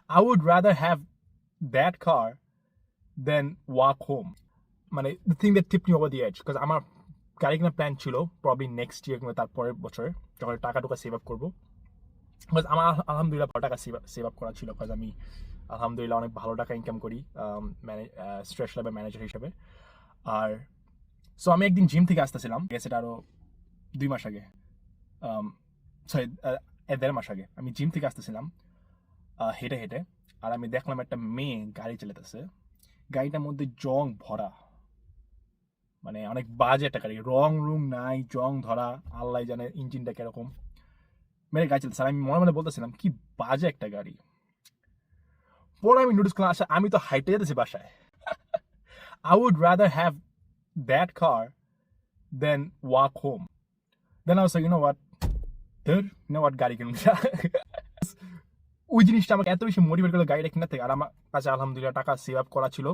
I would rather have that car than walk home. মানে the thing that tipped me over the edge, because আমার গাড়ি কেনার plan ছিল probably next year কিংবা তারপরের বছরে যখন টাকা টুকা সেভ আপ করবো। বিকজ আমার আলহামদুলিল্লাহ ভালো টাকা সেভ আপ করা ছিল, বিকজ আমি আলহামদুলিল্লাহ অনেক ভালো টাকা ইনকাম করি স্ট্রেস লেভেল ম্যানেজার হিসেবে। আর সো আমি একদিন জিম থেকে আসতেছিলাম, সেটা আরও 2 মাস আগে, সরি 1.5 মাস আগে আমি জিম থেকে আসতেছিলাম হেঁটে হেঁটে। আর আমি দেখলাম একটা মেয়ে গাড়ি চালাতেছে, গাড়িটার মধ্যে জং ভরা, মানে অনেক বাজে একটা গাড়ি, রং রুম নাই, জং ধরা, আল্লাহ জানে ইঞ্জিনটা কিরকম, মেরে গাড়ি চালাচ্ছে। আর আমি মনে মনে বলতেছিলাম কি বাজে একটা গাড়ি। পরে আমি নোটিস করলাম আচ্ছা আমি তো হাইটে যেতেছি বাসায়। I would rather have that car than walk home. Then I was like, you know what? Dude, you know what? গাড়ি কিনুন। ওই জিনিসটা আমাকে এত বেশি মোটিভেট করলো গাড়িটা কেনার থেকে। আর আমার কাছে আলহামদুলিল্লাহ টাকা সেভ আপ করা ছিল।